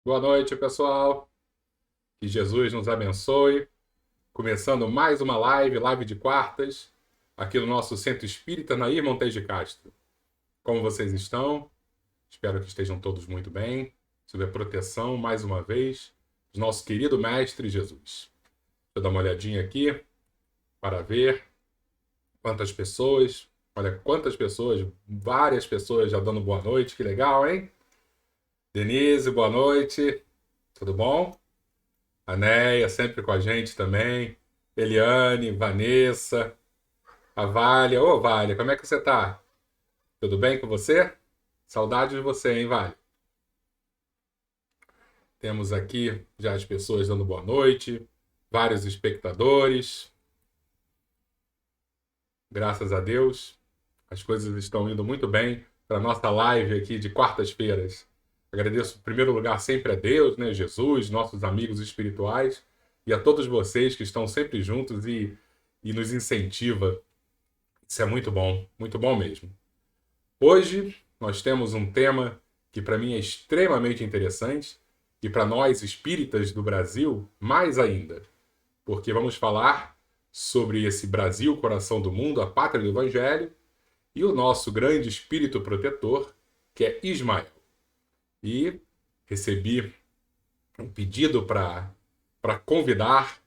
Boa noite, pessoal. Que Jesus nos abençoe. Começando mais uma live de quartas, aqui no nosso Centro Espírita Nair Montes de Castro. Como vocês estão? Espero que estejam todos muito bem, sob a proteção, mais uma vez, do nosso querido Mestre Jesus. Deixa eu dar uma olhadinha aqui para ver quantas pessoas. Olha quantas pessoas, várias pessoas já dando boa noite, que legal, hein? Denise, boa noite. Tudo bom? A Neia sempre com a gente também. Eliane, Vanessa, a Vália. Ô, Vália, como é que você tá? Tudo bem com você? Saudade de você, hein, Vália? Temos aqui já as pessoas dando boa noite, vários espectadores. Graças a Deus, as coisas estão indo muito bem para a nossa live aqui de quartas-feiras. Agradeço, em primeiro lugar, sempre a Deus, né, Jesus, nossos amigos espirituais, e a todos vocês que estão sempre juntos e nos incentiva. Isso é muito bom mesmo. Hoje nós temos um tema que para mim é extremamente interessante e para nós espíritas do Brasil mais ainda, porque vamos falar sobre esse Brasil, coração do mundo, a pátria do Evangelho, e o nosso grande espírito protetor, que é Ismael. E recebi um pedido para convidar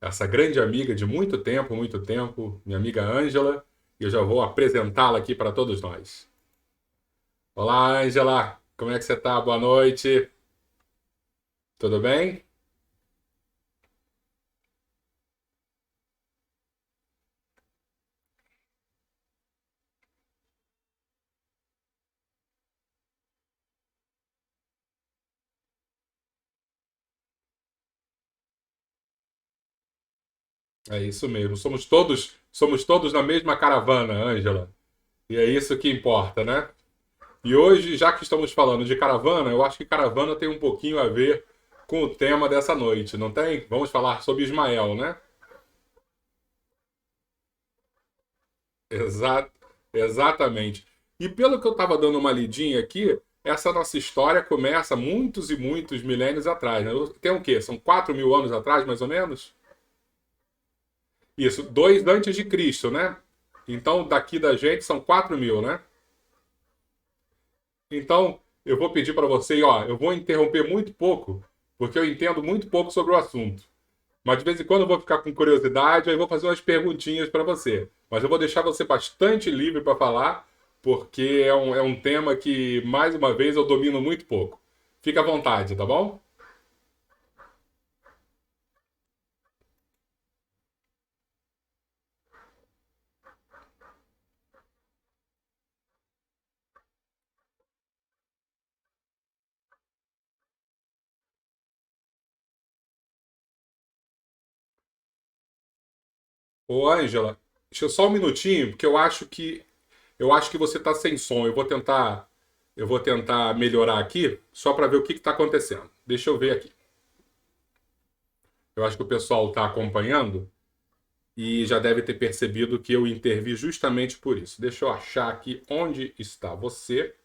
essa grande amiga de muito tempo, minha amiga Ângela, e eu já vou apresentá-la aqui para todos nós. Olá, Ângela, como é que você está? Boa noite. Tudo bem? É isso mesmo. Somos todos na mesma caravana, Ângela. E é isso que importa, né? E hoje, já que estamos falando de caravana, eu acho que caravana tem um pouquinho a ver com o tema dessa noite, não tem? Vamos falar sobre Ismael, né? Exa exatamente. E pelo que eu estava dando uma lidinha aqui, essa nossa história começa muitos e muitos milênios atrás, né? Tem o quê? São 4.000 anos atrás, mais ou menos? Isso, 2 antes de Cristo, né? Então, daqui da gente são 4.000, né? Então, eu vou pedir para você, ó, eu vou interromper muito pouco, porque eu entendo muito pouco sobre o assunto. Mas de vez em quando eu vou ficar com curiosidade, aí eu vou fazer umas perguntinhas para você. Mas eu vou deixar você bastante livre para falar, porque é um tema que, mais uma vez, eu domino muito pouco. Fica à vontade, tá bom? Ô, Ângela, deixa eu só um minutinho, porque eu acho que você está sem som. Eu vou tentar melhorar aqui, só para ver o que está acontecendo. Deixa eu ver aqui. Eu acho que o pessoal está acompanhando e já deve ter percebido que eu intervi justamente por isso. Deixa eu achar aqui onde está você.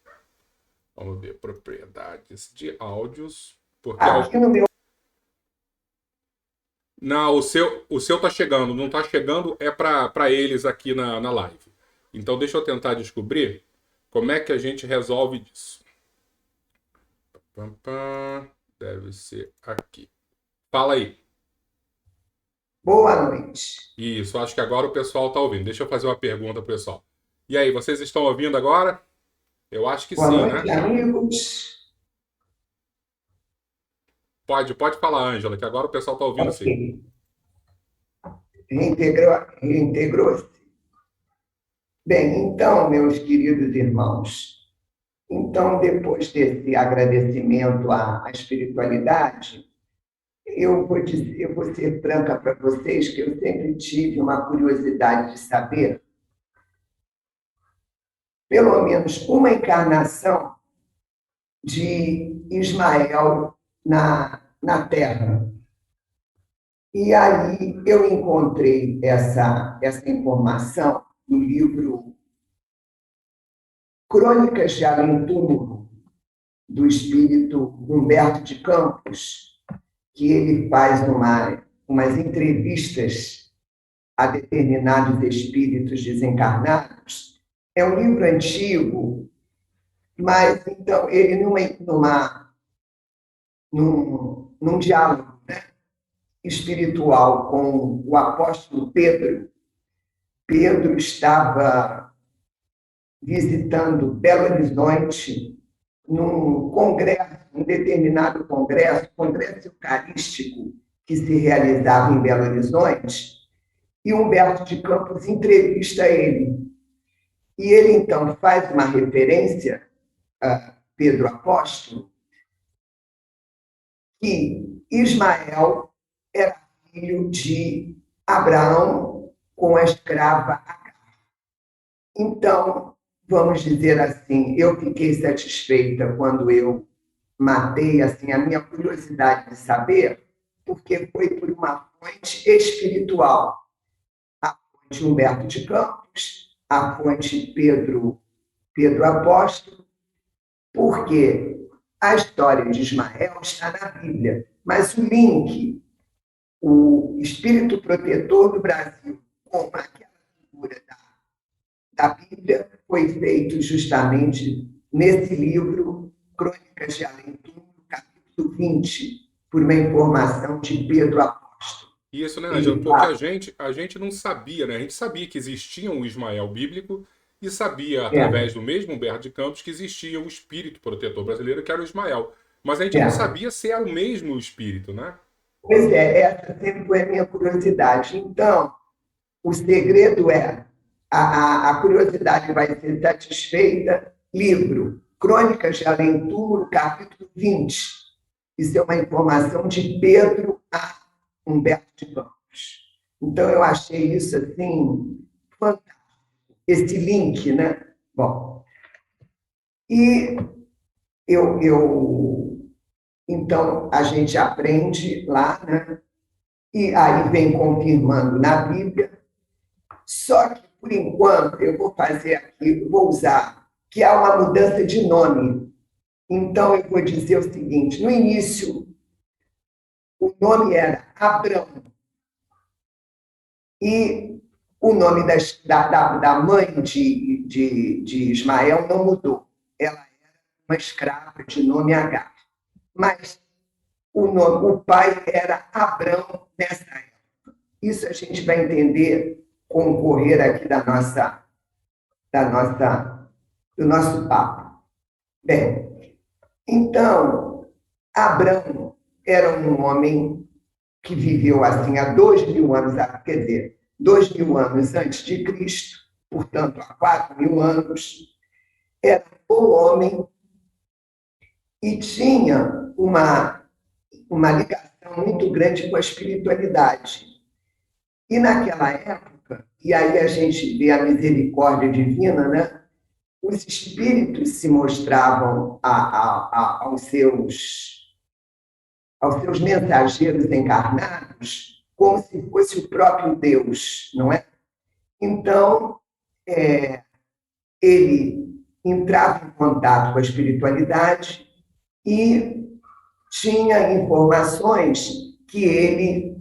Vamos ver, propriedades de áudios. Porque Aqui no meu. não, o seu tá chegando, não tá chegando, é para eles aqui na live. Então deixa eu tentar descobrir como é que a gente resolve isso. Pam, pam, deve ser aqui. Fala aí. Boa noite. Isso, acho que agora o pessoal tá ouvindo. Deixa eu fazer uma pergunta pro pessoal. E aí, vocês estão ouvindo agora? Eu acho que Boa sim, noite, né? amigos. Pode falar, Ângela, que agora o pessoal tá ouvindo Ok. sim. Reintegrou-se. Bem, então, meus queridos irmãos, então, depois desse agradecimento à espiritualidade, eu vou ser franca para vocês que eu sempre tive uma curiosidade de saber, pelo menos uma encarnação de Ismael na Terra. E aí eu encontrei essa informação no livro Crônicas de Além Túmulo, do espírito Humberto de Campos, que ele faz umas entrevistas a determinados espíritos desencarnados. É um livro antigo, mas então ele num diálogo, né, espiritual com o apóstolo Pedro. Pedro estava visitando Belo Horizonte num congresso, um determinado congresso eucarístico que se realizava em Belo Horizonte, e Humberto de Campos entrevista ele. E ele, então, faz uma referência a Pedro Apóstolo, que Ismael era filho de Abraão com a escrava Agar. Então, vamos dizer assim, eu fiquei satisfeita quando eu matei assim, a minha curiosidade de saber, porque foi por uma fonte espiritual. A fonte Humberto de Campos, a fonte Pedro Apóstolo, porque a história de Ismael está na Bíblia, mas o link, o espírito protetor do Brasil com aquela figura da Bíblia foi feito justamente nesse livro, Crônicas de Além-Túmulo, capítulo 20, por uma informação de Pedro Apóstolo. Isso, né, Ângela? Porque a gente não sabia, né? A gente sabia que existia um Ismael bíblico e sabia, através do mesmo Humberto de Campos, que existia o espírito protetor brasileiro, que era o Ismael. Mas a gente não sabia se era o mesmo espírito, né? Pois é, essa sempre foi a minha curiosidade. Então, o segredo é a curiosidade vai ser satisfeita. Livro, Crônicas de Além-Túmulo, capítulo 20. Isso é uma informação de Pedro a Humberto de Campos. Então, eu achei isso assim fantástico, esse link, né? Bom, e então, a gente aprende lá, né? E aí vem confirmando na Bíblia. Só que, por enquanto, eu vou fazer aqui, vou usar que há uma mudança de nome. Então, eu vou dizer o seguinte: no início, o nome era Abrão. E o nome da mãe de Ismael não mudou. Ela era uma escrava de nome Agar. Mas o pai era Abrão nessa época. Isso a gente vai entender com o correr aqui do nosso papo. Bem, então, Abrão era um homem que viveu assim há 2.000 anos, quer dizer, 2.000 anos antes de Cristo, portanto, há 4.000 anos, era um bom homem e tinha uma ligação muito grande com a espiritualidade. E naquela época, e aí a gente vê a misericórdia divina, né? Os espíritos se mostravam aos seus mensageiros encarnados como se fosse o próprio Deus, não é? Então, ele entrava em contato com a espiritualidade e tinha informações que ele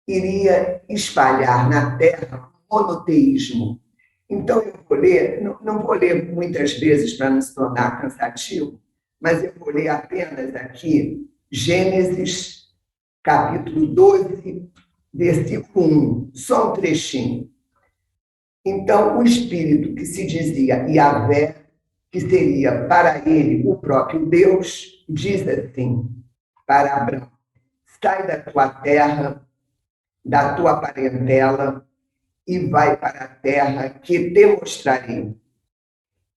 iria espalhar na Terra o monoteísmo. Então, eu vou ler, não vou ler muitas vezes para não se tornar cansativo, mas eu vou ler apenas aqui Gênesis, capítulo 12, versículo 1, só um trechinho. Então, o espírito que se dizia Yahvé, que seria para ele o próprio Deus, diz assim para Abraão: sai da tua terra, da tua parentela, e vai para a terra que te mostrarei.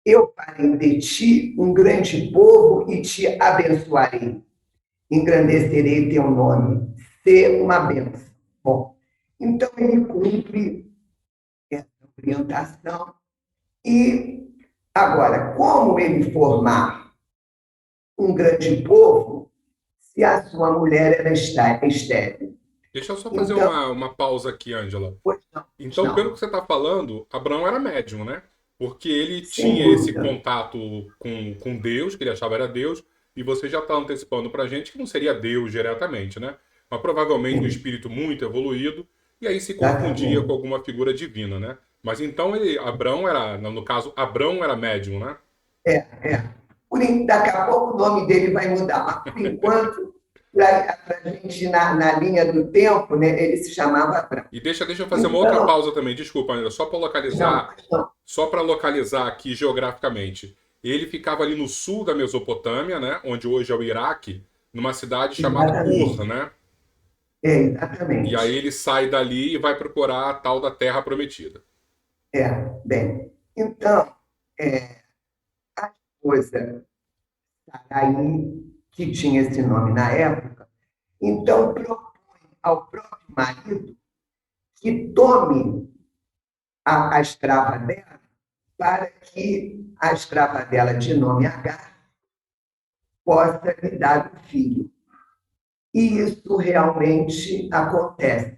Eu farei de ti um grande povo e te abençoarei. Engrandecerei teu nome. Ser uma bênção. Bom, então ele cumpre essa orientação. E agora, como ele formar um grande povo se a sua mulher era estéril? Deixa eu só fazer uma pausa aqui, Ângela. Então, pelo que você está falando, Abraão era médium, né? Porque ele sem tinha esse dúvida. contato com Deus, que ele achava era Deus, e você já está antecipando para a gente que não seria Deus diretamente, né? Mas provavelmente um Sim, espírito muito evoluído, e aí se confundia com exatamente. alguma figura divina, né? Mas então ele, Abrão era, no caso, Abrão era médium, né? É, é. Daqui a pouco o nome dele vai mudar, mas por enquanto, para a gente ir na linha do tempo, né, ele se chamava Abraão. E deixa eu fazer uma outra Então, pausa também, desculpa, André, não, não, só para localizar aqui geograficamente. Ele ficava ali no sul da Mesopotâmia, né? Onde hoje é o Iraque, numa cidade chamada Ur, exatamente. né? E aí Exatamente. ele sai dali e vai procurar a tal da Terra Prometida. Bem. Então, é, a esposa Sarai, que tinha esse nome na época, então propõe ao próprio marido que tome a escrava dela para que a escrava dela, de nome Agar, possa lhe dar um filho. E isso realmente acontece.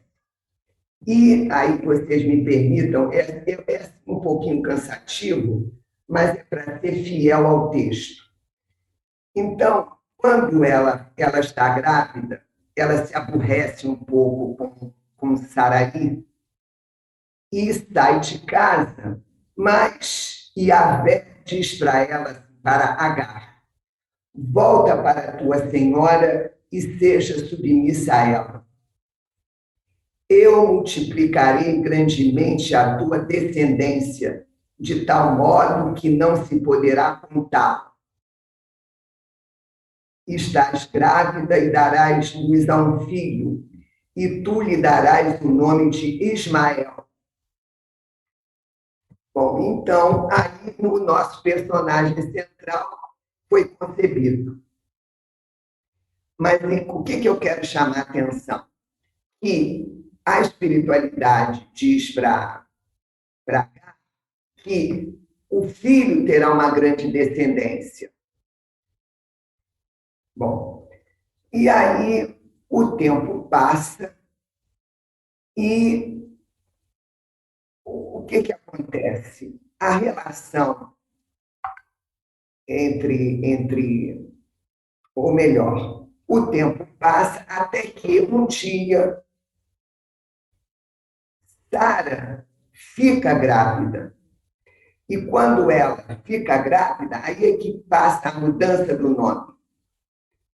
E aí, vocês me permitam, é um pouquinho cansativo, mas é para ser fiel ao texto. Então, quando ela está grávida, ela se aborrece um pouco com Saraí e sai de casa, mas Yahvé diz para ela, para Agar, volta para a tua senhora e seja submissa a ela. Eu multiplicarei grandemente a tua descendência, de tal modo que não se poderá contar. Estás grávida e darás luz a um filho, e tu lhe darás o nome de Ismael. Bom, então, aí o nosso personagem central foi concebido. Mas o que eu quero chamar a atenção? Que a espiritualidade diz para que o filho terá uma grande descendência. Bom, e aí o tempo passa e o que acontece? A relação ou melhor, o tempo passa até que um dia Sara fica grávida. E quando ela fica grávida, aí é que passa a mudança do nome.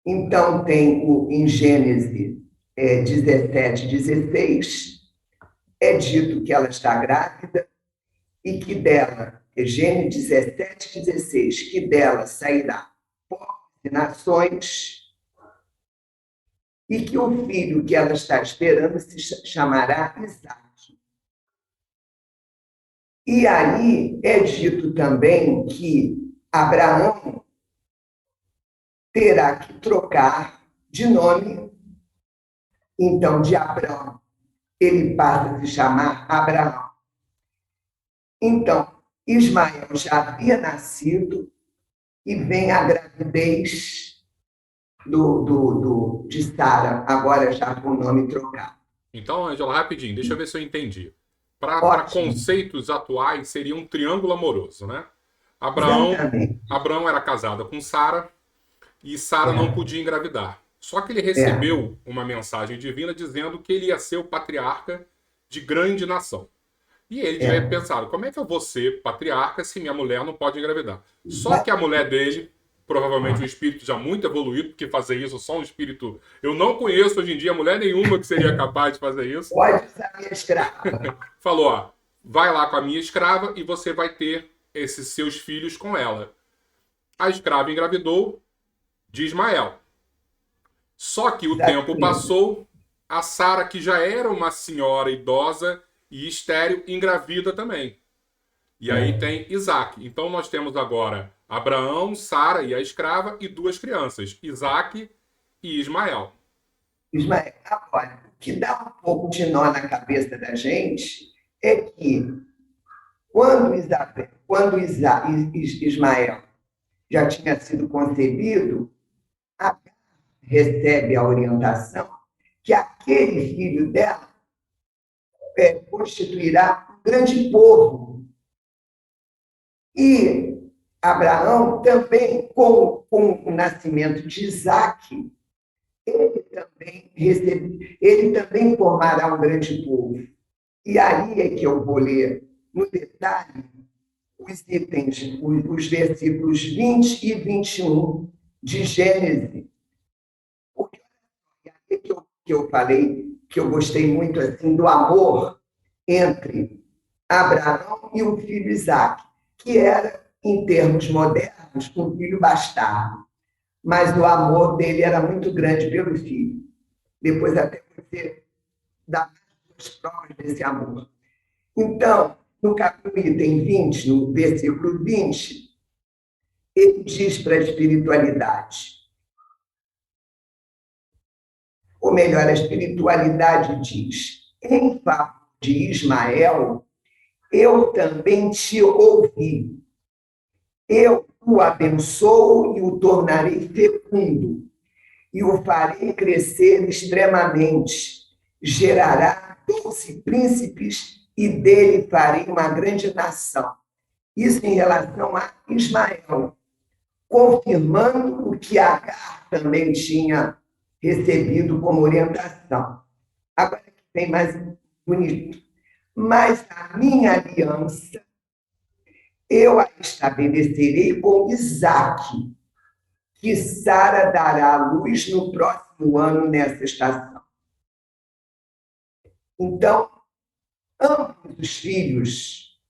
Então, em Gênesis 17, 16, é dito que ela está grávida e que dela, Gênesis 17, 16, que dela sairá povos e nações e que o filho que ela está esperando se chamará Isaac. E aí é dito também que Abraão terá que trocar de nome, então de Abrão ele passa a se chamar Abraão. Então, Ismael já havia nascido e vem a gravidez de Sara, agora já com o nome trocado. Então, Angela, rapidinho, deixa eu ver se eu entendi. Para Ótimo, conceitos atuais, seria um triângulo amoroso, né? Abraão, exatamente. Abraão era casado com Sara e Sara não É, podia engravidar. Só que ele é, recebeu uma mensagem divina dizendo que ele ia ser o patriarca de grande nação. E ele devia é, pensar: como é que eu vou ser patriarca se minha mulher não pode engravidar? Só que a mulher exatamente. dele, provavelmente um espírito já muito evoluído, porque fazer isso só um espírito. Eu não conheço hoje em dia mulher nenhuma que seria capaz de fazer isso. Pode usar minha escrava. Falou: ó, vai lá com a minha escrava e você vai ter esses seus filhos com ela. A escrava engravidou de Ismael. Só que o tempo Exatamente. passou, a Sara, que já era uma senhora idosa e estéril, engravida também. E aí É. tem Isaac. Então nós temos agora Abraão, Sara e a escrava e duas crianças, Isaac e Ismael. Ismael, agora, o que dá um pouco de nó na cabeça da gente é que quando Ismael já tinha sido concebido, Agar recebe a orientação que aquele filho dela constituirá um grande povo. E Abraão também, com o nascimento de Isaac, ele também formará um grande povo. E aí é que eu vou ler no detalhe os itens, os versículos 20 e 21 de Gênesis. Porque é que eu falei, que eu gostei muito assim do amor entre Abraão e o filho Isaac, que era, em termos modernos, um filho bastardo. Mas o amor dele era muito grande pelo filho. Depois até você dá as provas desse amor. Então, no capítulo item 20, no versículo 20, ele diz para a espiritualidade, ou melhor, a espiritualidade diz, em favor de Ismael, eu também te ouvi. Eu o abençoo e o tornarei fecundo, e o farei crescer extremamente. Gerará 12 príncipes, e dele farei uma grande nação. Isso em relação a Ismael, confirmando o que Agar também tinha recebido como orientação. Agora que vem mais bonito. Mas a minha aliança eu a estabelecerei com Isaque, que Sara dará à luz no próximo ano nessa estação. Então, ambos os filhos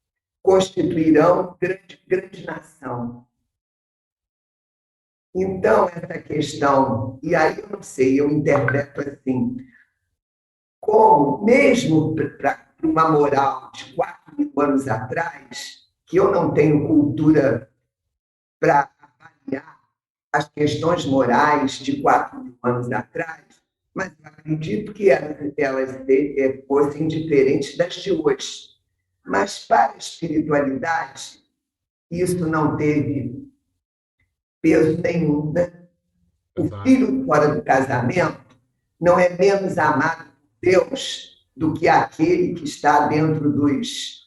constituirão grande nação. Então, essa questão, e aí eu não sei, eu interpreto assim, como, mesmo para uma moral de 4.000 anos atrás, que eu não tenho cultura para avaliar as questões morais de 4.000 anos atrás, mas eu acredito que elas fossem diferentes das de hoje. Mas para a espiritualidade, isso não teve peso nenhum. Né? O filho fora do casamento não é menos amado por Deus do que aquele que está dentro dos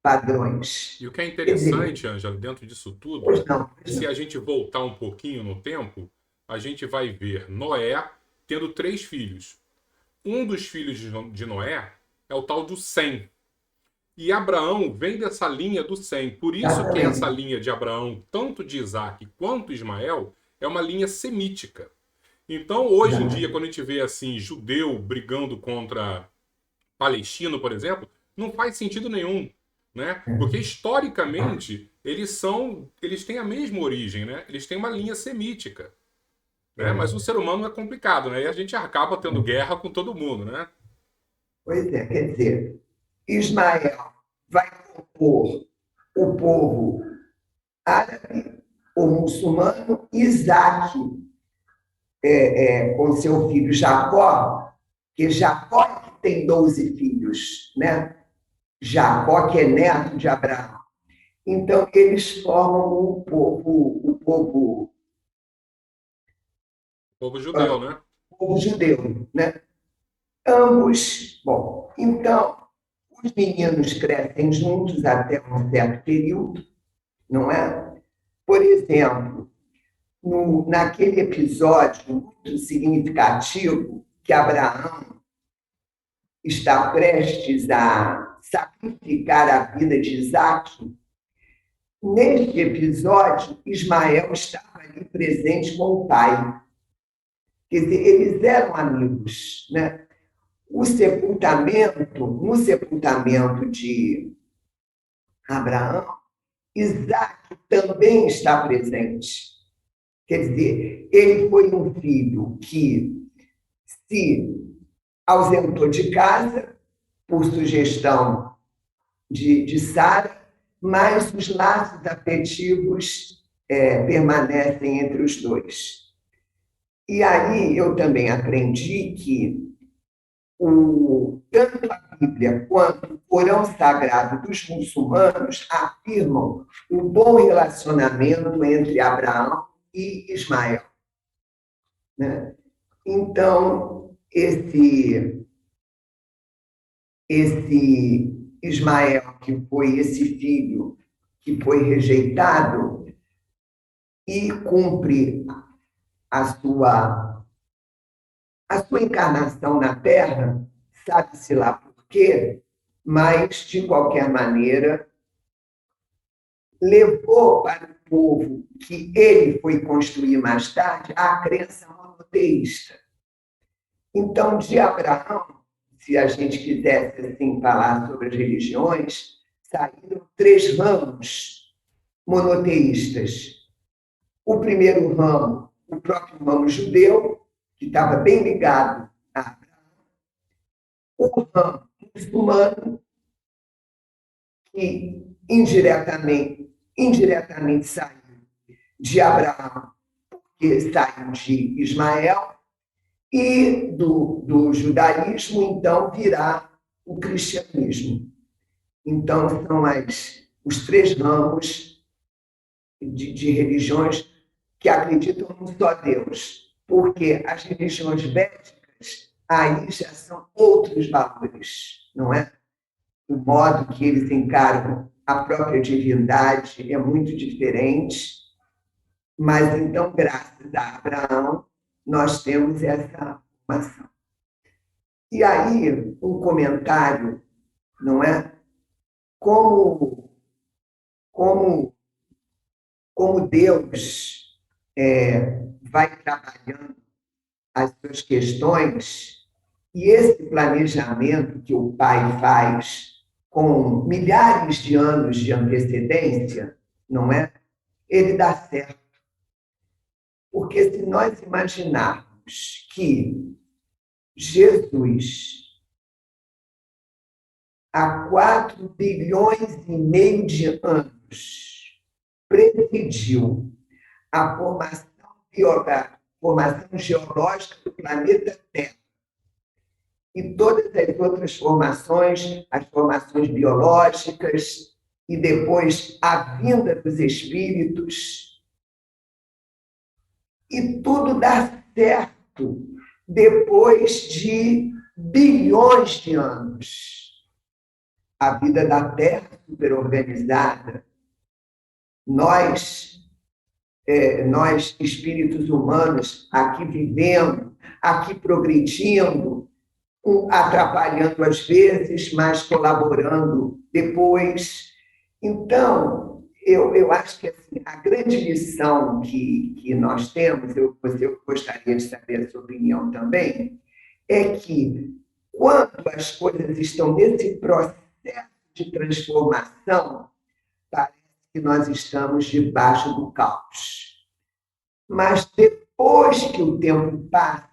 padrões. E o que é interessante, Ângela, dentro disso tudo, se a gente voltar um pouquinho no tempo, a gente vai ver Noé tendo 3 filhos. Um dos filhos de Noé é o tal do Sem. E Abraão vem dessa linha do Sem. Por isso que essa linha de Abraão, tanto de Isaac quanto Ismael, é uma linha semítica. Então, hoje em dia, quando a gente vê assim, judeu brigando contra palestino, por exemplo, não faz sentido nenhum. Né? Porque historicamente eles têm a mesma origem, né? Eles têm uma linha semítica. Né? Mas o ser humano é complicado, né? E a gente acaba tendo guerra com todo mundo, né? Pois é, quer dizer, Ismael vai compor o povo árabe, o muçulmano, Isaac com seu filho Jacó, que Jacó tem 12 filhos, né? Jacó, que é neto de Abraão. Então, eles formam o povo judeu, né? O povo judeu, né? Ambos, bom, então, os meninos crescem juntos até um certo período, não é? Por exemplo, naquele episódio muito significativo que Abraão está prestes a sacrificar a vida de Isaac, neste episódio, Ismael estava ali presente com o pai. Quer dizer, eles eram amigos, né? No sepultamento de Abraão, Isaac também está presente. Quer dizer, ele foi um filho que se ausentou de casa por sugestão de Sara, mas os laços afetivos permanecem entre os dois. E aí eu também aprendi que tanto a Bíblia quanto o Corão Sagrado dos muçulmanos afirmam o bom relacionamento entre Abraão e Ismael. Né? Então, esse Ismael, que foi esse filho que foi rejeitado e cumpre a sua, a sua encarnação na Terra, sabe-se lá por quê, mas, de qualquer maneira, levou para o povo que ele foi construir mais tarde a crença monoteísta. Então, de Abraão, se a gente quisesse assim, falar sobre as religiões, saíram 3 ramos monoteístas. O primeiro ramo, o próprio ramo judeu, que estava bem ligado a Abraão. O ramo muçulmano, que indiretamente saiu de Abraão, porque saiu de Ismael, e do judaísmo, então, virá o cristianismo. Então, são os 3 ramos de religiões que acreditam num só Deus, porque as religiões védicas, aí já são outros valores, não é? O modo que eles encaram a própria divindade é muito diferente, mas, então, graças a Abraão, nós temos essa formação. E aí, um comentário, não é? Como Deus vai trabalhando as suas questões, e esse planejamento que o Pai faz com milhares de anos de antecedência, não é? Ele dá certo. Porque se nós imaginarmos que Jesus, há 4,5 bilhões de anos, presidiu a formação geológica do planeta Terra e todas as outras formações, as formações biológicas e depois a vinda dos espíritos, e tudo dá certo depois de bilhões de anos. A vida da Terra superorganizada, nós espíritos humanos, aqui vivendo, aqui progredindo, atrapalhando às vezes, mas colaborando depois. Então, eu acho que assim, a grande lição que nós temos, eu gostaria de saber a sua opinião também, é que quando as coisas estão nesse processo de transformação, parece que nós estamos debaixo do caos. Mas depois que o tempo passa,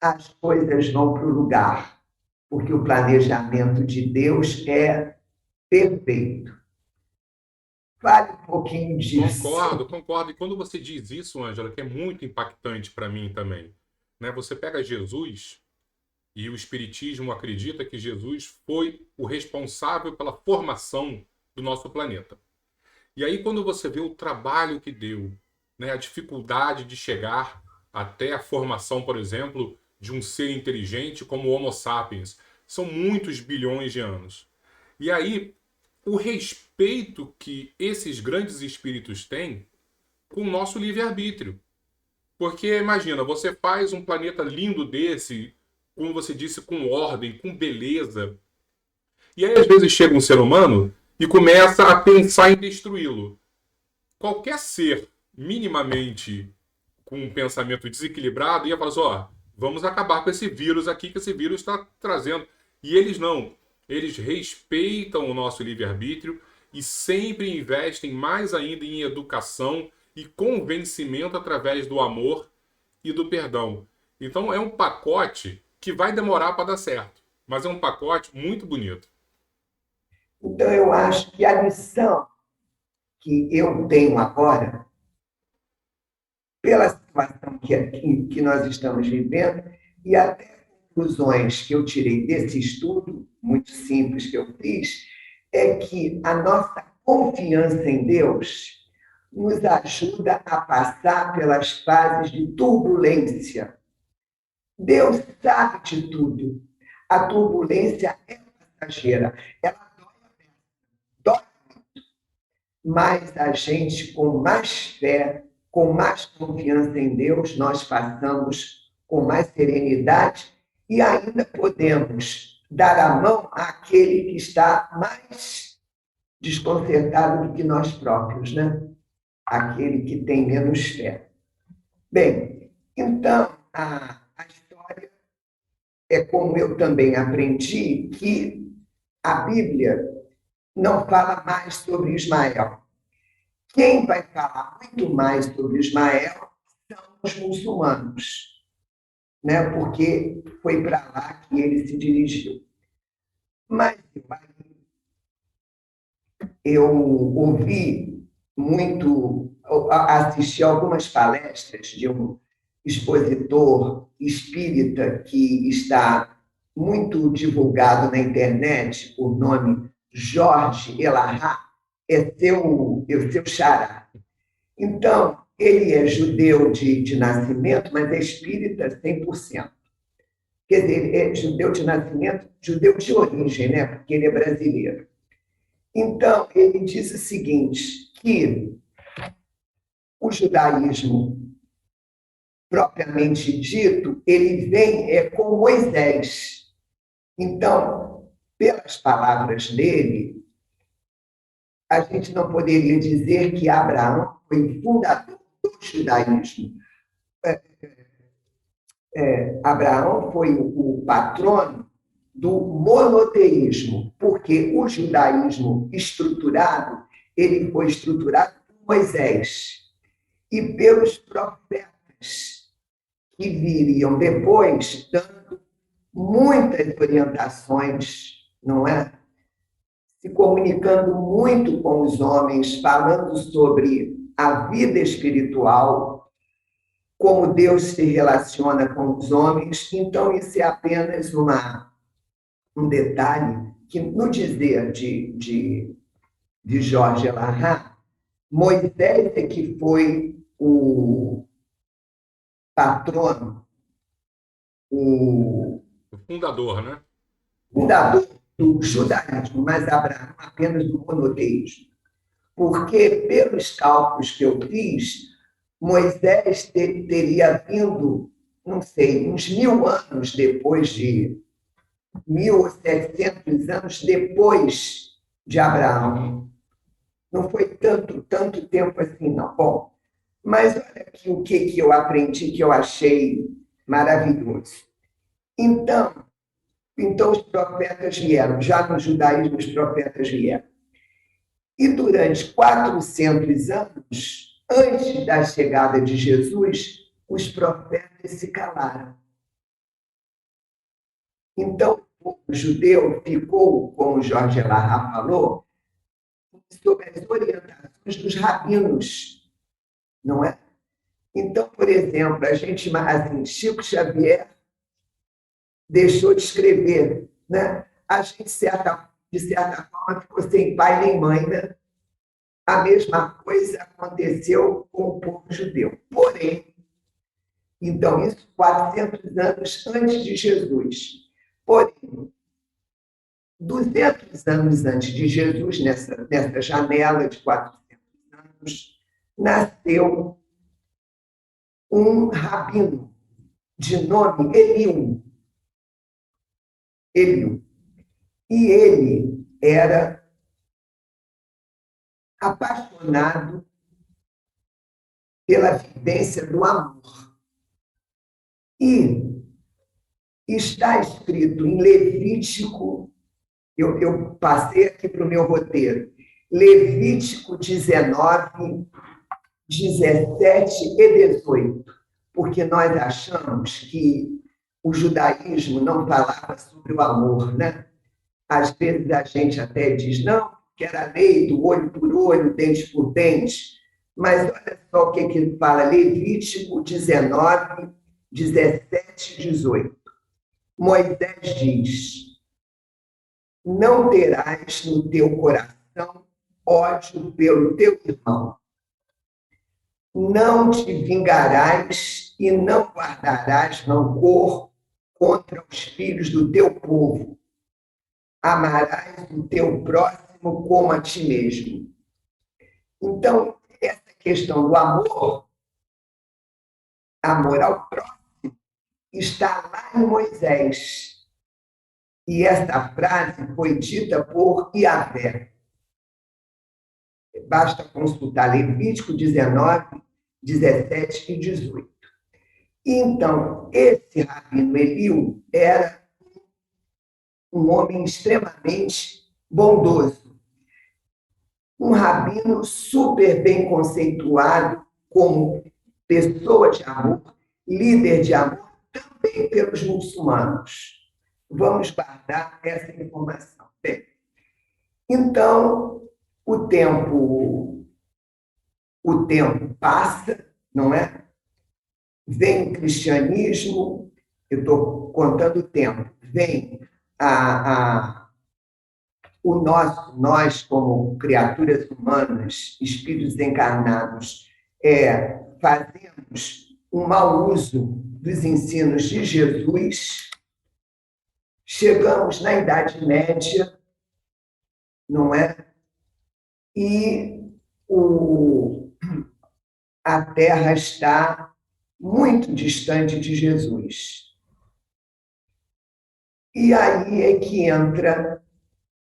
as coisas vão para o lugar, porque o planejamento de Deus é perfeito. Fale um pouquinho disso. Concordo. E quando você diz isso, Ângela, que é muito impactante para mim também, né? Você pega Jesus e o Espiritismo acredita que Jesus foi o responsável pela formação do nosso planeta. E aí, quando você vê o trabalho que deu, né, a dificuldade de chegar até a formação, por exemplo, de um ser inteligente como o Homo sapiens, são muitos bilhões de anos. E aí, o respeito que esses grandes espíritos têm com o nosso livre-arbítrio. Porque, imagina, você faz um planeta lindo desse, como você disse, com ordem, com beleza. E aí, às vezes, chega um ser humano e começa a pensar em destruí-lo. Qualquer ser minimamente com um pensamento desequilibrado ia falar assim, ó, vamos acabar com esse vírus aqui que esse vírus está trazendo. E eles não. Eles respeitam o nosso livre-arbítrio e sempre investem mais ainda em educação e convencimento através do amor e do perdão. Então é um pacote que vai demorar para dar certo, mas é um pacote muito bonito. Então, eu acho que a lição que eu tenho agora, pela situação que nós estamos vivendo, e até conclusões que eu tirei desse estudo, muito simples que eu fiz, é que a nossa confiança em Deus nos ajuda a passar pelas fases de turbulência. Deus sabe de tudo. A turbulência é passageira. Ela dói, mais a gente, com mais fé, com mais confiança em Deus, nós passamos com mais serenidade e ainda podemos dar a mão àquele que está mais desconcertado do que nós próprios, né? Aquele que tem menos fé. Bem, então, a história é como eu também aprendi que a Bíblia não fala mais sobre Ismael. Quem vai falar muito mais sobre Ismael são os muçulmanos, né? Porque foi para lá que ele se dirigiu. Mas eu ouvi muito, assisti algumas palestras de um expositor espírita que está muito divulgado na internet, por nome Jorge Elahá, é seu xará. Então, ele é judeu de nascimento, mas é espírita 100%. Quer dizer, ele é judeu de nascimento, judeu de origem, né? Porque ele é brasileiro. Então, ele diz o seguinte, que o judaísmo, propriamente dito, ele vem com Moisés. Então, pelas palavras dele, a gente não poderia dizer que Abraão foi o fundador do judaísmo. Abraão foi o patrono do monoteísmo, porque o judaísmo estruturado, ele foi estruturado por Moisés e pelos profetas que viriam depois, dando muitas orientações, não é? Se comunicando muito com os homens, falando sobre a vida espiritual, como Deus se relaciona com os homens. Então, isso é apenas um detalhe que, no dizer de Jorge Elahá, Moisés é que foi o patrono, o fundador, né? fundador do judaísmo, mas Abraão apenas do monoteísmo. Porque, pelos cálculos que eu fiz, Moisés teria vindo, não sei, uns 1.000 anos depois de 1.700 anos depois de Abraão. Não foi tanto tempo assim, não. Bom, mas olha aqui o que eu aprendi, que eu achei maravilhoso. Então os profetas vieram, já no judaísmo os profetas vieram. E durante 400 anos, antes da chegada de Jesus, os profetas se calaram. Então, o judeu ficou, como Jorge Elahá falou, sob as orientações dos rabinos, não é? Então, por exemplo, a gente, assim, Chico Xavier deixou de escrever, né? A gente, de certa forma, ficou sem pai nem mãe, né? A mesma coisa aconteceu com o povo judeu. Porém, então, isso 400 anos antes de Jesus. Porém, 200 anos antes de Jesus, nessa janela de 400 anos, nasceu um rabino de nome Eliú. Eliú. E ele era apaixonado pela vivência do amor. E está escrito em Levítico, eu passei aqui para o meu roteiro, Levítico 19, 17 e 18, porque nós achamos que o judaísmo não falava sobre o amor, né? Às vezes a gente até diz, não, que era a lei do olho por olho, dente por dente, mas olha só o que fala Levítico 19, 17 e 18. Moisés diz, não terás no teu coração ódio pelo teu irmão. Não te vingarás e não guardarás rancor contra os filhos do teu povo. Amarás o teu próximo como a ti mesmo. Então, essa questão do amor ao próximo, está lá em Moisés. E essa frase foi dita por Yahvé. Basta consultar Levítico 19, 17 e 18. Então, esse rabino Eliú era um homem extremamente bondoso, um rabino super bem conceituado como pessoa de amor, líder de amor, também pelos muçulmanos. Vamos guardar essa informação. Bem, então, o tempo passa, não é? Vem o cristianismo, eu estou contando o tempo, vem nós, como criaturas humanas, espíritos encarnados, fazemos um mau uso dos ensinos de Jesus, chegamos na Idade Média, não é? E a Terra está muito distante de Jesus. E aí é que entra,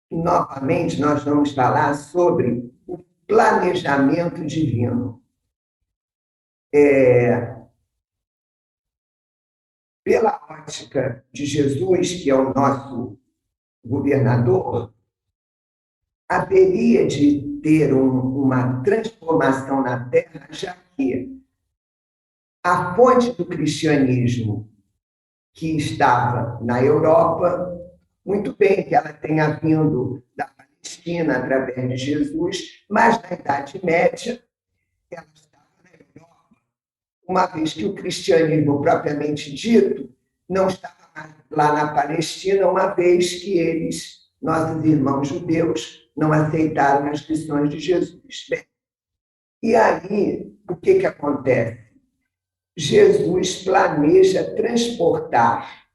novamente, nós vamos falar sobre o planejamento divino. Pela ótica de Jesus, que é o nosso governador, haveria de ter uma transformação na Terra, já que a fonte do cristianismo, que estava na Europa, muito bem que ela tenha vindo da Palestina através de Jesus, mas na Idade Média ela estava na Europa, uma vez que o cristianismo propriamente dito não estava mais lá na Palestina, uma vez que eles, nossos irmãos judeus, não aceitaram as lições de Jesus. Bem, e aí, o que acontece? Jesus planeja transportar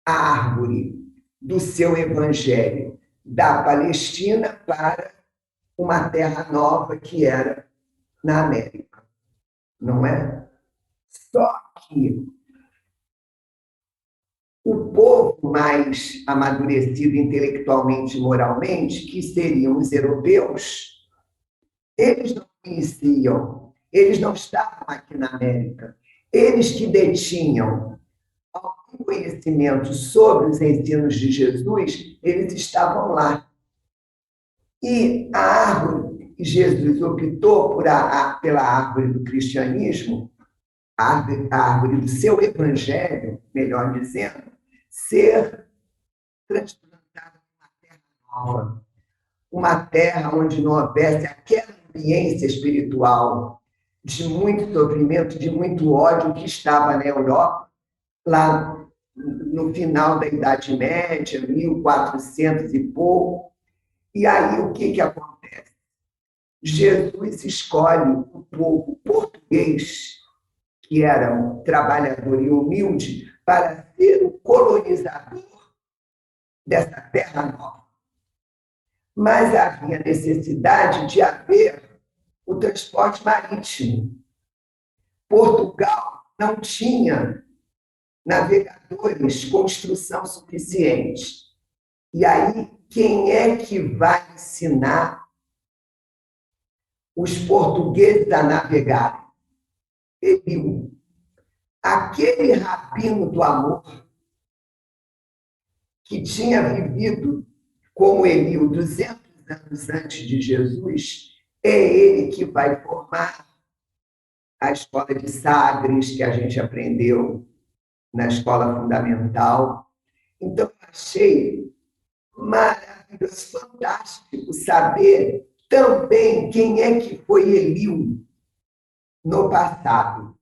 a árvore do seu evangelho da Palestina para uma terra nova que era na América, não é? Só que o povo mais amadurecido intelectualmente e moralmente, que seriam os europeus, eles não conheciam, eles não estavam aqui na América. Eles que detinham algum conhecimento sobre os ensinos de Jesus, eles estavam lá. E a árvore, Jesus optou pela árvore do cristianismo, a árvore do seu evangelho, melhor dizendo, ser transplantada numa terra nova, uma terra onde não houvesse aquela ambiência espiritual de muito sofrimento, de muito ódio que estava na Europa, lá no final da Idade Média, 1400 e pouco. E aí o que acontece? Jesus escolhe o povo português, que era um trabalhador e humilde, para ser o colonizador dessa terra nova. Mas havia necessidade de haver o transporte marítimo. Portugal não tinha navegadores com instrução suficiente. E aí, quem é que vai ensinar os portugueses a navegarem? Eliú, aquele rabino do amor, que tinha vivido como Eliú 200 anos antes de Jesus, é ele que vai formar a escola de Sagres, que a gente aprendeu na escola fundamental. Então, eu achei maravilhoso, fantástico saber também quem é que foi Eliú no passado.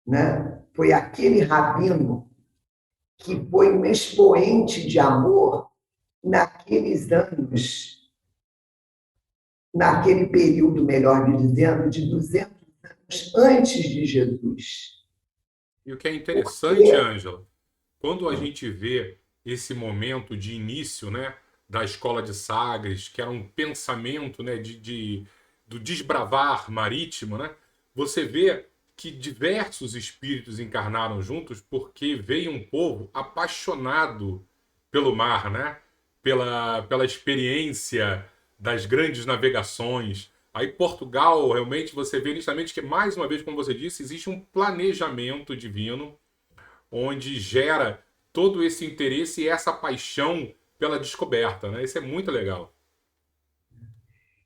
Né? Foi aquele rabino que foi um expoente de amor naqueles anos, naquele período, melhor dizendo, de 200 anos antes de Jesus. E o que é interessante, Ângela, quando a gente vê esse momento de início, né, da escola de Sagres, que era um pensamento, né, do desbravar marítimo, né? Você vê que diversos espíritos encarnaram juntos porque veio um povo apaixonado pelo mar, né? Pela experiência das grandes navegações. Aí Portugal, realmente, você vê nitidamente que, mais uma vez, como você disse, existe um planejamento divino onde gera todo esse interesse e essa paixão pela descoberta, né? Isso é muito legal.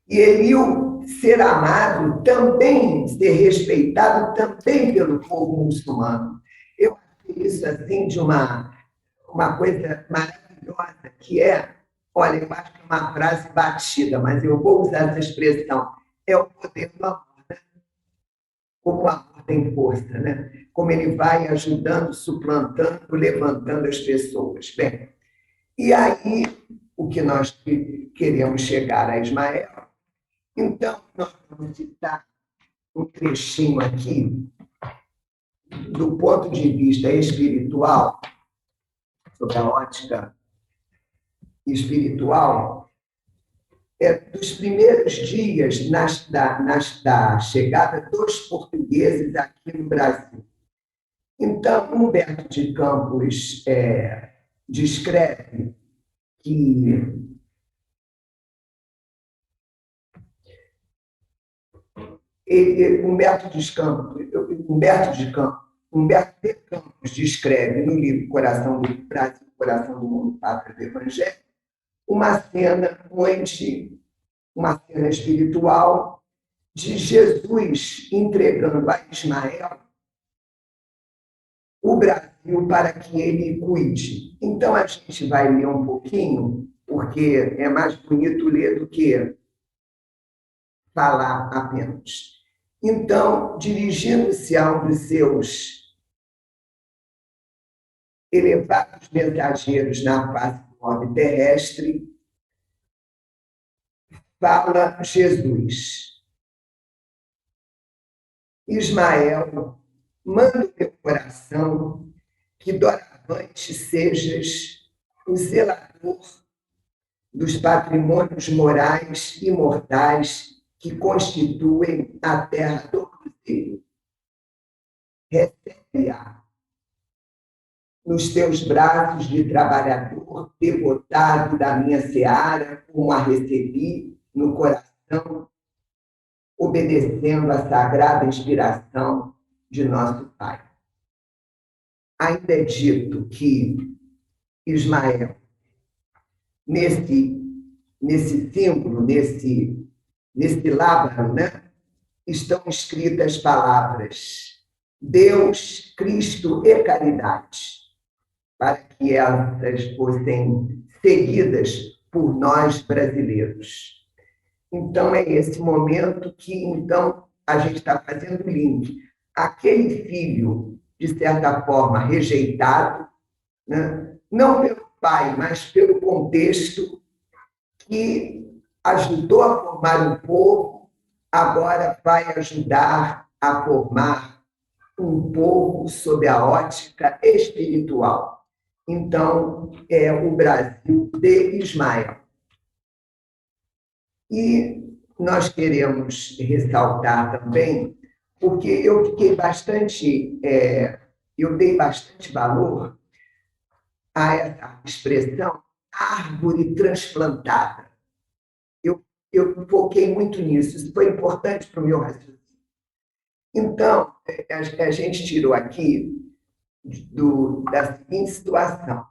E ele, o ser amado, também ser respeitado também pelo povo muçulmano. Eu acho isso assim de uma coisa maravilhosa, que é, olha, eu acho que é uma frase batida, mas eu vou usar essa expressão, é o poder do amor, como o amor tem força, né? Como ele vai ajudando, suplantando, levantando as pessoas. Bem, e aí o que nós queremos chegar a Ismael, então nós vamos citar um trechinho aqui do ponto de vista espiritual, sobre a ótica espiritual, dos primeiros dias da chegada dos portugueses aqui no Brasil. Então, Humberto de Campos descreve que Humberto de Campos descreve no livro Coração do Brasil, Coração do Mundo, Pátria do Evangelho, uma cena espiritual de Jesus entregando a Ismael o Brasil para que ele cuide. Então, a gente vai ler um pouquinho, porque é mais bonito ler do que falar apenas. Então, dirigindo-se a um dos seus elevados mensageiros na face do orbe terrestre, fala Jesus: Ismael, manda o meu coração que doravante sejas o zelador dos patrimônios morais e mortais que constituem a terra do Cruzeiro. Recebe-a nos teus braços de trabalhador devotado da minha seara, como a recebi no coração, obedecendo à sagrada inspiração de nosso Pai. Ainda é dito que Ismael, nesse símbolo, nesse lábaro, né, estão escritas palavras Deus, Cristo e caridade, para que elas fossem seguidas por nós brasileiros. Então, é esse momento que, então, a gente está fazendo o link. Aquele filho, de certa forma, rejeitado, né? Não pelo pai, mas pelo contexto, que ajudou a formar um povo, agora vai ajudar a formar um povo sob a ótica espiritual. Então, é o Brasil de Ismael. E nós queremos ressaltar também, porque eu fiquei eu dei bastante valor a essa expressão árvore transplantada. Eu foquei muito nisso, isso foi importante para o meu raciocínio. Então, a gente tirou aqui da seguinte situação.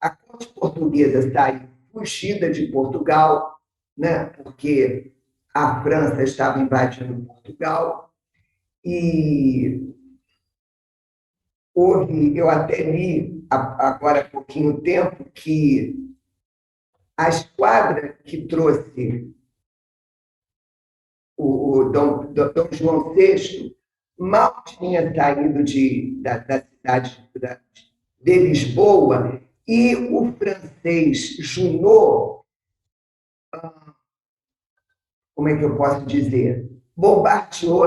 A corte portuguesa saiu fugida de Portugal, né, porque a França estava invadindo Portugal, e eu até li agora há pouquinho tempo que a esquadra que trouxe o Dom João VI mal tinha saído da cidade de Lisboa, e o francês Junot, como é que eu posso dizer, bombardeou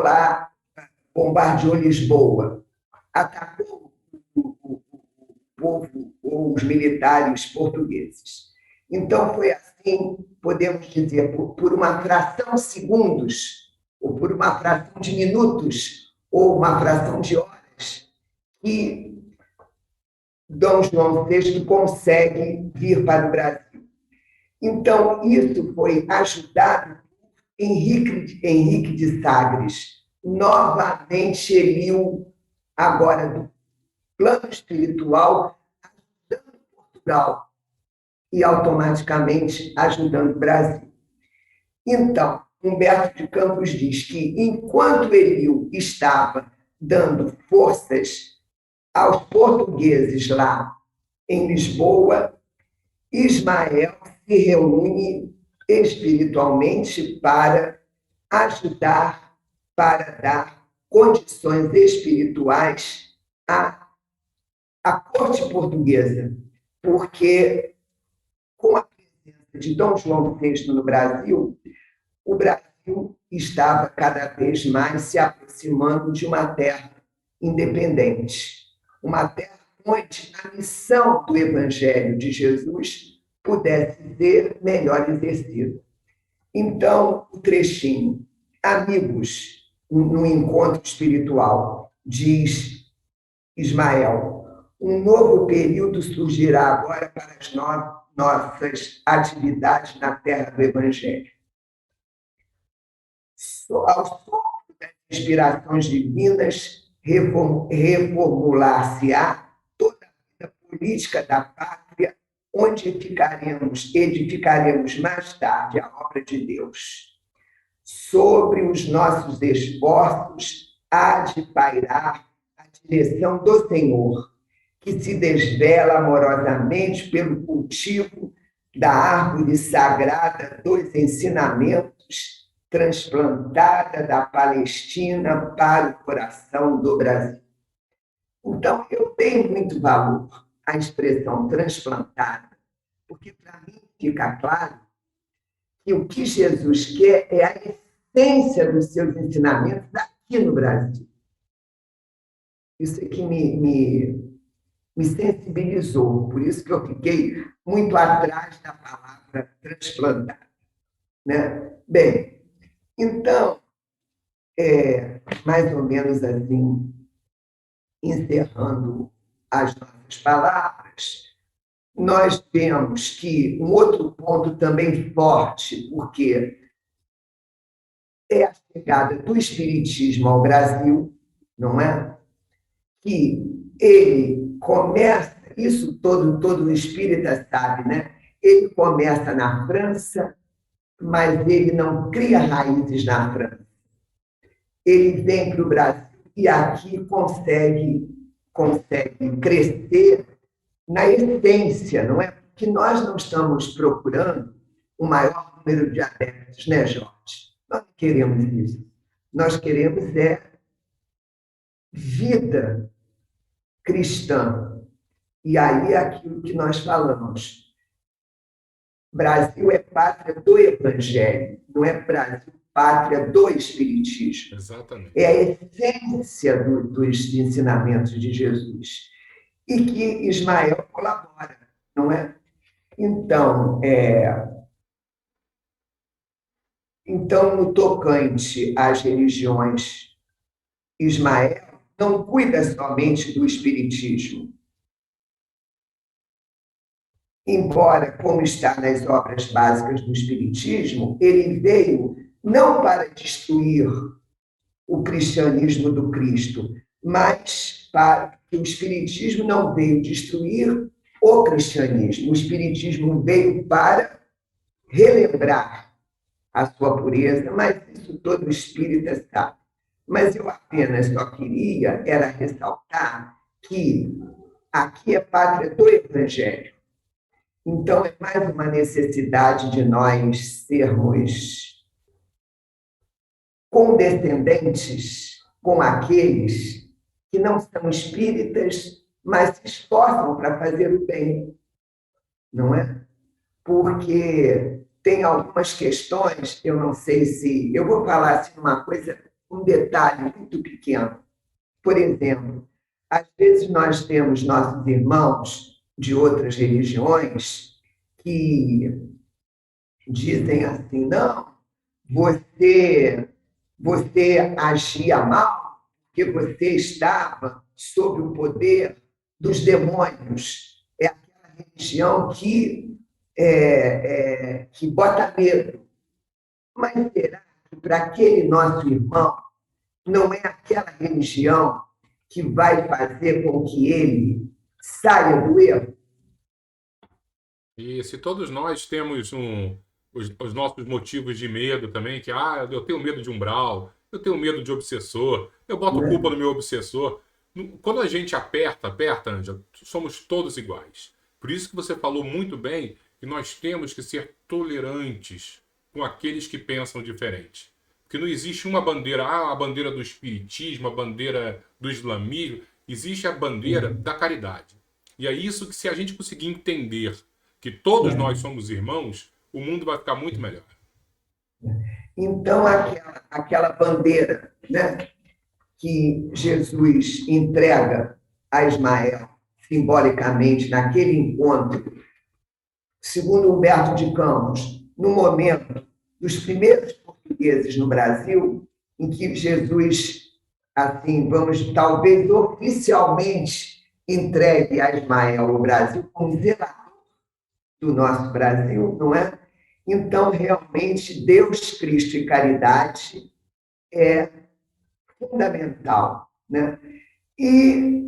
Lisboa, atacou o povo ou os militares portugueses. Então, foi assim, podemos dizer, por uma fração de segundos, ou por uma fração de minutos, ou uma fração de horas, que Dom João VI consegue vir para o Brasil. Então, isso foi ajudado por Henrique de Sagres, novamente eliu, agora do plano espiritual, ajudando Portugal e automaticamente ajudando o Brasil. Então, Humberto de Campos diz que, enquanto Eliu estava dando forças aos portugueses lá em Lisboa, Ismael se reúne espiritualmente para ajudar, para dar condições espirituais à corte portuguesa, porque com a presença de Dom João VI no Brasil, o Brasil estava cada vez mais se aproximando de uma terra independente, uma terra onde a missão do Evangelho de Jesus pudesse ser melhor exercida. Então, o trechinho, amigos, no encontro espiritual, diz Ismael, um novo período surgirá agora para as nossas atividades na terra do Evangelho. Ao sopro das inspirações divinas, reformular-se-á toda a vida política da pátria, onde edificaremos mais tarde a obra de Deus. Sobre os nossos esforços há de pairar a direção do Senhor, que se desvela amorosamente pelo cultivo da árvore sagrada dos ensinamentos, transplantada da Palestina para o coração do Brasil. Então, eu dei muito valor à expressão transplantada, porque para mim fica claro que o que Jesus quer é a essência dos seus ensinamentos aqui no Brasil. Isso é que me sensibilizou, por isso que eu fiquei muito atrás da palavra transplantada, né? Bem, então, mais ou menos assim, encerrando as nossas palavras, nós vemos que um outro ponto também forte, porque é a chegada do Espiritismo ao Brasil, não é? Que ele começa, isso todo espírita sabe, né? Ele começa na França, mas ele não cria raízes na França. Ele vem para o Brasil e aqui consegue crescer na essência, não é? Porque nós não estamos procurando o maior número de adeptos, né, Jorge? Nós não queremos isso. Nós queremos vida cristã. E aí é aquilo que nós falamos. Brasil é pátria do Evangelho, não é Brasil pátria do Espiritismo. Exatamente. É a essência dos ensinamentos de Jesus. E que Ismael colabora, não é? Então, no tocante às religiões, Ismael não cuida somente do Espiritismo. Embora, como está nas obras básicas do Espiritismo, ele veio não para destruir o cristianismo do Cristo, mas para que o Espiritismo não veio destruir o cristianismo. O Espiritismo veio para relembrar a sua pureza, mas isso todo espírita sabe. Mas eu apenas só queria era ressaltar que aqui é pátria do Evangelho. Então, é mais uma necessidade de nós sermos condescendentes com aqueles que não são espíritas, mas se esforçam para fazer o bem, não é? Porque tem algumas questões, eu não sei se... Eu vou falar assim uma coisa, um detalhe muito pequeno. Por exemplo, Às vezes nós temos nossos irmãos de outras religiões que dizem assim, não, você agia mal porque você estava sob o poder dos demônios. É aquela religião que bota medo. Mas será que para aquele nosso irmão não é aquela religião que vai fazer com que ele saia do erro? E se todos nós temos os nossos motivos de medo também, que eu tenho medo de umbral, eu tenho medo de obsessor, eu boto culpa no meu obsessor. Quando a gente aperta, Ângela, somos todos iguais. Por isso que você falou muito bem que nós temos que ser tolerantes com aqueles que pensam diferente. Porque não existe uma bandeira, a bandeira do espiritismo, a bandeira do islamismo, existe a bandeira da caridade. E é isso que, se a gente conseguir entender que todos nós somos irmãos, o mundo vai ficar muito melhor. Então, aquela bandeira, né, que Jesus entrega a Ismael, simbolicamente, naquele encontro, segundo Humberto de Campos, no momento dos primeiros portugueses no Brasil, em que Jesus, assim, vamos talvez oficialmente entregue a Ismael o Brasil como zelador do nosso Brasil, não é? Então, realmente, Deus, Cristo e caridade é fundamental, né? E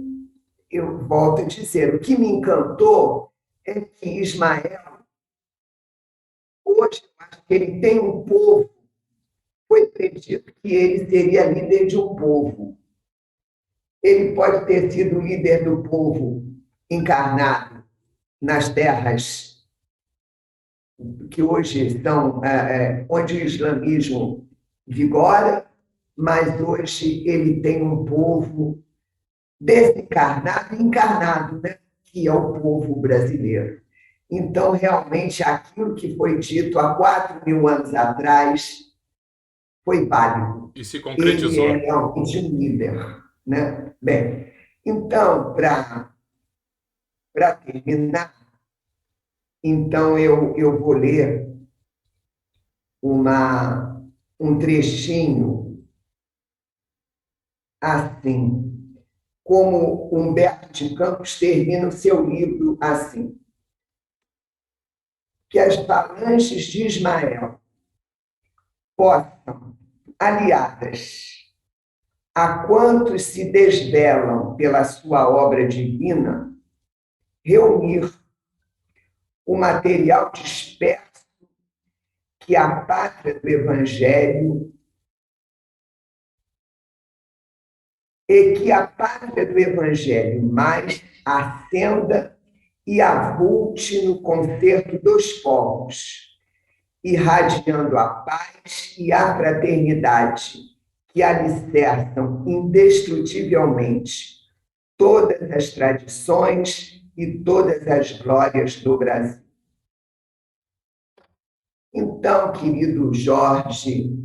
eu volto a dizer, o que me encantou é que Ismael, hoje, eu acho que ele tem um povo, foi predito que ele seria líder de um povo. Ele pode ter sido líder do povo encarnado nas terras que hoje estão, onde o islamismo vigora, mas hoje ele tem um povo desencarnado e encarnado, né? Que é o povo brasileiro. Então, realmente, aquilo que foi dito há 4.000 anos atrás foi válido. E se Ele concretizou. é realmente um líder, né? Bem, então, para terminar, então eu vou ler um trechinho assim, como Humberto de Campos termina o seu livro assim: que as falanges de Ismael possam, aliadas a quantos se desvelam pela sua obra divina, reunir o material disperso que a pátria do Evangelho mais acenda e avulte no concerto dos povos, irradiando a paz e a fraternidade que alicerçam indestrutivelmente todas as tradições e todas as glórias do Brasil. Então, querido Jorge,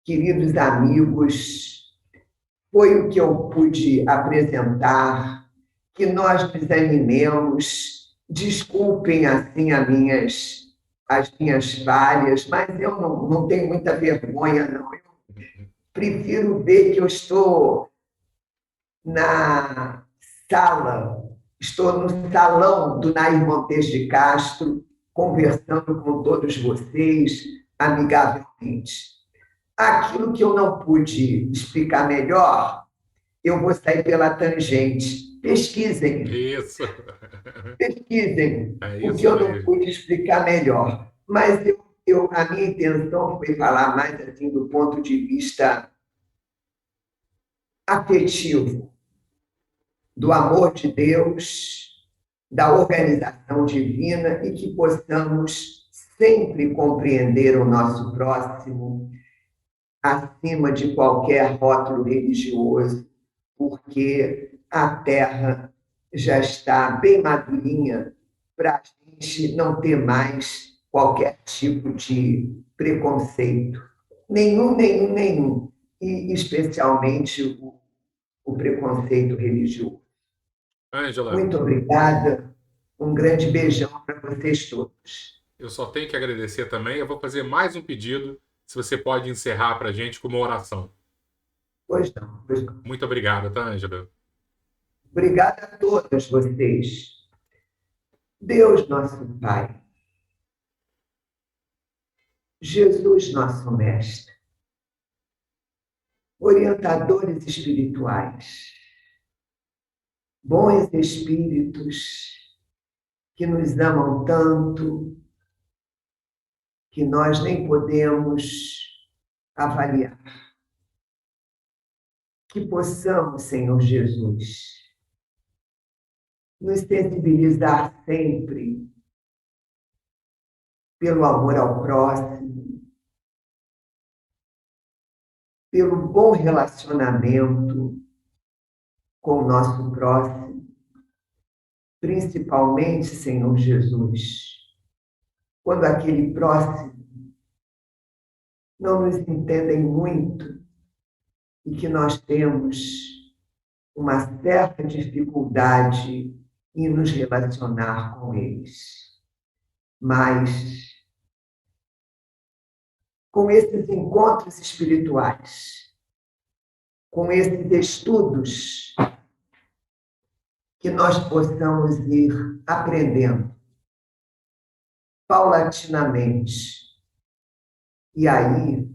queridos amigos, foi o que eu pude apresentar, que nós nos animemos, desculpem assim as minhas falhas, mas eu não tenho muita vergonha, não. Eu prefiro ver que eu estou na estou no salão do Nair Montes de Castro, conversando com todos vocês amigavelmente. Aquilo que eu não pude explicar melhor, eu vou sair pela tangente. Pesquisem. Isso. Pesquisem É o que isso eu não mesmo. pude explicar melhor. Mas a minha intenção foi falar mais assim do ponto de vista afetivo, do amor de Deus, da organização divina, e que possamos sempre compreender o nosso próximo acima de qualquer rótulo religioso, porque a terra já está bem madurinha para a gente não ter mais qualquer tipo de preconceito. Nenhum. E especialmente o preconceito religioso. Ângela, Muito obrigada. Um grande beijão para vocês todos. eu só tenho que agradecer também. Eu vou fazer mais um pedido, se você pode encerrar para a gente com uma oração. Pois não, pois não. Muito obrigado, tá, Ângela? Obrigada a todos vocês. Deus, nosso Pai, Jesus, nosso Mestre, orientadores espirituais, bons espíritos que nos amam tanto que nós nem podemos avaliar. Que possamos, Senhor Jesus, nos sensibilizar sempre pelo amor ao próximo, pelo bom relacionamento com o nosso próximo, principalmente, Senhor Jesus, quando aquele próximo não nos entendem muito e que nós temos uma certa dificuldade em nos relacionar com eles. Mas, com esses encontros espirituais, com esses estudos, que nós possamos ir aprendendo paulatinamente. E aí,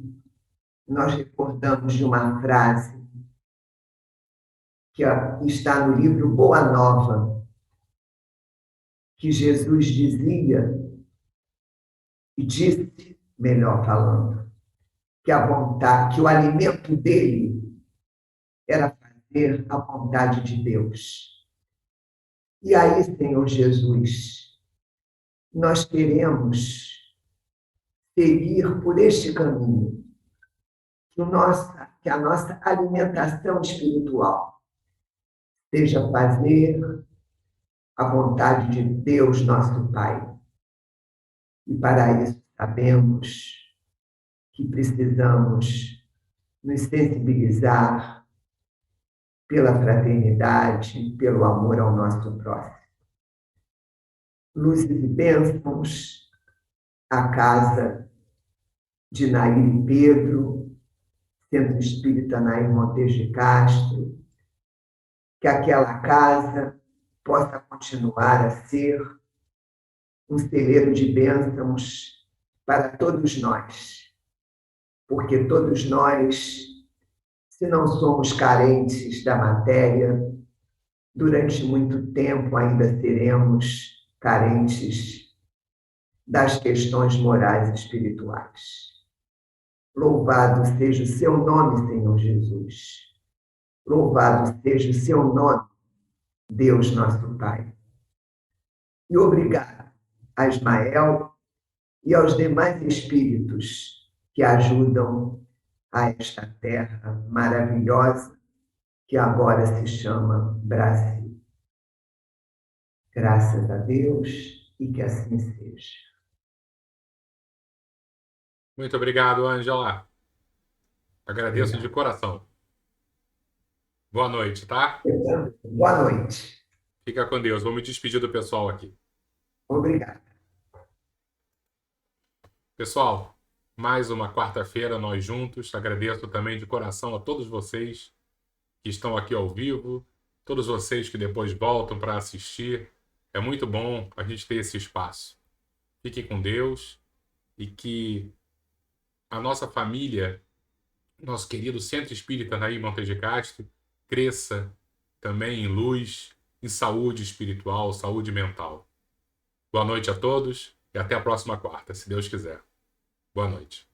nós recordamos de uma frase que está no livro Boa Nova, que Jesus dizia, e disse, melhor falando, que a vontade, que o alimento dele era fazer a vontade de Deus. E aí, Senhor Jesus, nós queremos seguir por este caminho, que a nossa alimentação espiritual seja fazer a vontade de Deus, nosso Pai. E para isso sabemos que precisamos nos sensibilizar pela fraternidade, pelo amor ao nosso próximo. Luzes e bênçãos à casa de Nair e Pedro, Centro Espírita Nair Montes de Castro, que aquela casa possa continuar a ser um celeiro de bênçãos para todos nós, porque todos nós, se não somos carentes da matéria, durante muito tempo ainda seremos carentes das questões morais e espirituais. Louvado seja o seu nome, Senhor Jesus. Louvado seja o seu nome, Deus nosso Pai. E obrigado a Ismael e aos demais espíritos que ajudam a esta terra maravilhosa que agora se chama Brasil. Graças a Deus e que assim seja. Muito obrigado, Ângela. Agradeço Obrigado. de coração. Boa noite, tá? Boa noite. Fica com Deus. Vou me despedir do pessoal aqui. Obrigado. Pessoal, mais uma quarta-feira nós juntos. Agradeço também de coração a todos vocês que estão aqui ao vivo, todos vocês que depois voltam para assistir. É muito bom a gente ter esse espaço. Fiquem com Deus e que a nossa família, nosso querido Centro Espírita Nair Montes de Castro, cresça também em luz, em saúde espiritual, saúde mental. Boa noite a todos e até a próxima quarta, se Deus quiser. Boa noite.